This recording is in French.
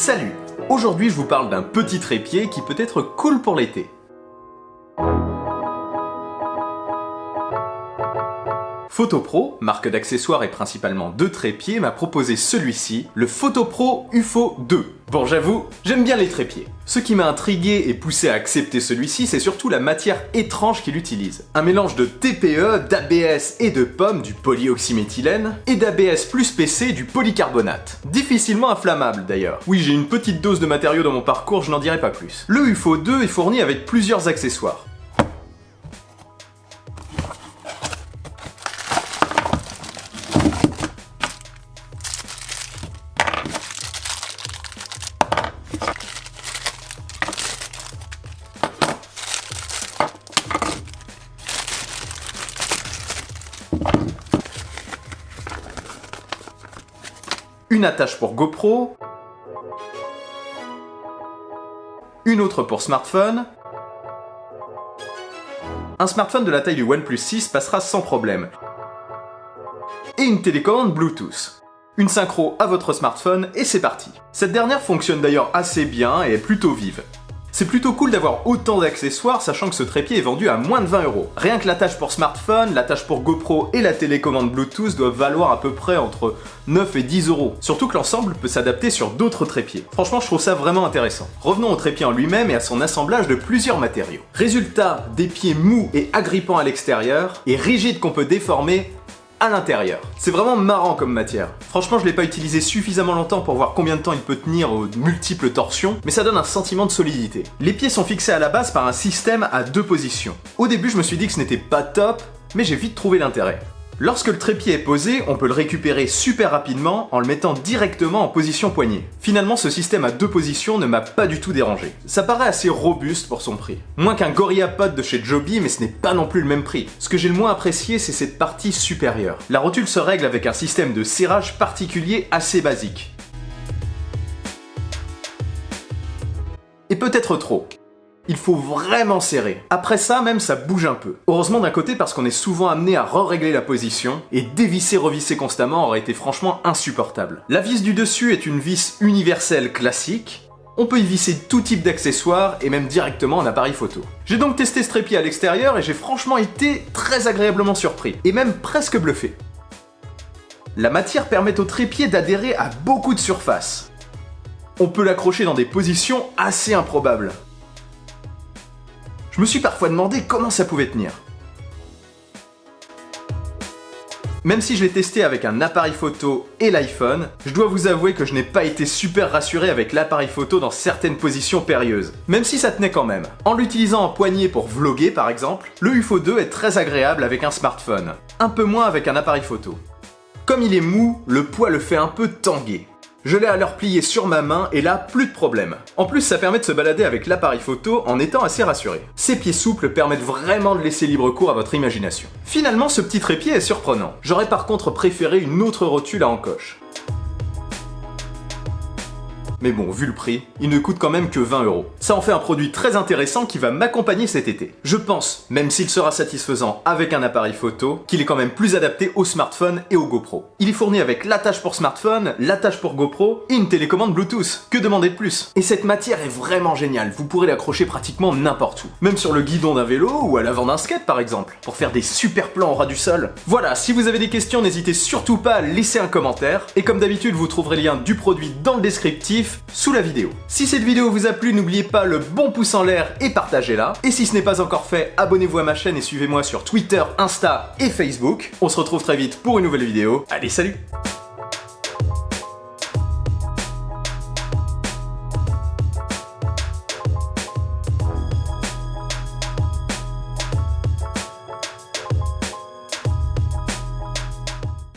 Salut! Aujourd'hui je vous parle d'un petit trépied qui peut être cool pour l'été. Photopro, marque d'accessoires et principalement de trépieds, m'a proposé celui-ci, le Photopro UFO 2. Bon, j'avoue, j'aime bien les trépieds. Ce qui m'a intrigué et poussé à accepter celui-ci, c'est surtout la matière étrange qu'il utilise. Un mélange de TPE, d'ABS et de pomme, du polyoxyméthylène, et d'ABS plus PC, du polycarbonate. Difficilement inflammable d'ailleurs. Oui, j'ai une petite dose de matériaux dans mon parcours, je n'en dirai pas plus. Le UFO 2 est fourni avec plusieurs accessoires. Une attache pour GoPro, une autre pour smartphone. Un smartphone de la taille du OnePlus 6 passera sans problème. Et une télécommande Bluetooth. Une synchro à votre smartphone et c'est parti. Cette dernière fonctionne d'ailleurs assez bien et est plutôt vive. C'est plutôt cool d'avoir autant d'accessoires sachant que ce trépied est vendu à moins de 20 €. Rien que l'attache pour smartphone, l'attache pour GoPro et la télécommande Bluetooth doivent valoir à peu près entre 9 et 10 €. Surtout que l'ensemble peut s'adapter sur d'autres trépieds. Franchement, je trouve ça vraiment intéressant. Revenons au trépied en lui-même et à son assemblage de plusieurs matériaux. Résultat, des pieds mous et agrippants à l'extérieur et rigides qu'on peut déformer à l'intérieur. C'est vraiment marrant comme matière. Franchement, je l'ai pas utilisé suffisamment longtemps pour voir combien de temps il peut tenir aux multiples torsions, mais ça donne un sentiment de solidité. Les pieds sont fixés à la base par un système à 2 positions. Au début, je me suis dit que ce n'était pas top, mais j'ai vite trouvé l'intérêt. Lorsque le trépied est posé, on peut le récupérer super rapidement en le mettant directement en position poignée. Finalement, ce système à 2 positions ne m'a pas du tout dérangé. Ça paraît assez robuste pour son prix. Moins qu'un GorillaPod de chez Joby, mais ce n'est pas non plus le même prix. Ce que j'ai le moins apprécié, c'est cette partie supérieure. La rotule se règle avec un système de serrage particulier assez basique. Et peut-être trop. Il faut vraiment serrer. Après ça, même ça bouge un peu. Heureusement d'un côté parce qu'on est souvent amené à re-régler la position, et dévisser-revisser constamment aurait été franchement insupportable. La vis du dessus est une vis universelle classique. On peut y visser tout type d'accessoires et même directement un appareil photo. J'ai donc testé ce trépied à l'extérieur et j'ai franchement été très agréablement surpris, et même presque bluffé. La matière permet au trépied d'adhérer à beaucoup de surfaces. On peut l'accrocher dans des positions assez improbables. Je me suis parfois demandé comment ça pouvait tenir. Même si je l'ai testé avec un appareil photo et l'iPhone, je dois vous avouer que je n'ai pas été super rassuré avec l'appareil photo dans certaines positions périlleuses. Même si ça tenait quand même. En l'utilisant en poignée pour vlogger par exemple, le UFO 2 est très agréable avec un smartphone. Un peu moins avec un appareil photo. Comme il est mou, le poids le fait un peu tanguer. Je l'ai alors plié sur ma main et là, plus de problème. En plus, ça permet de se balader avec l'appareil photo en étant assez rassuré. Ces pieds souples permettent vraiment de laisser libre cours à votre imagination. Finalement, ce petit trépied est surprenant. J'aurais par contre préféré une autre rotule à encoche. Mais bon, vu le prix, il ne coûte quand même que 20 €. Ça en fait un produit très intéressant qui va m'accompagner cet été. Je pense, même s'il sera satisfaisant avec un appareil photo, qu'il est quand même plus adapté au smartphone et au GoPro. Il est fourni avec l'attache pour smartphone, l'attache pour GoPro et une télécommande Bluetooth. Que demander de plus? Et cette matière est vraiment géniale, vous pourrez l'accrocher pratiquement n'importe où. Même sur le guidon d'un vélo ou à l'avant d'un skate par exemple, pour faire des super plans au ras du sol. Voilà, si vous avez des questions, n'hésitez surtout pas à laisser un commentaire. Et comme d'habitude, vous trouverez le lien du produit dans le descriptif sous la vidéo. Si cette vidéo vous a plu, n'oubliez pas le bon pouce en l'air et partagez-la. Et si ce n'est pas encore fait, abonnez-vous à ma chaîne et suivez-moi sur Twitter, Insta et Facebook. On se retrouve très vite pour une nouvelle vidéo. Allez, salut!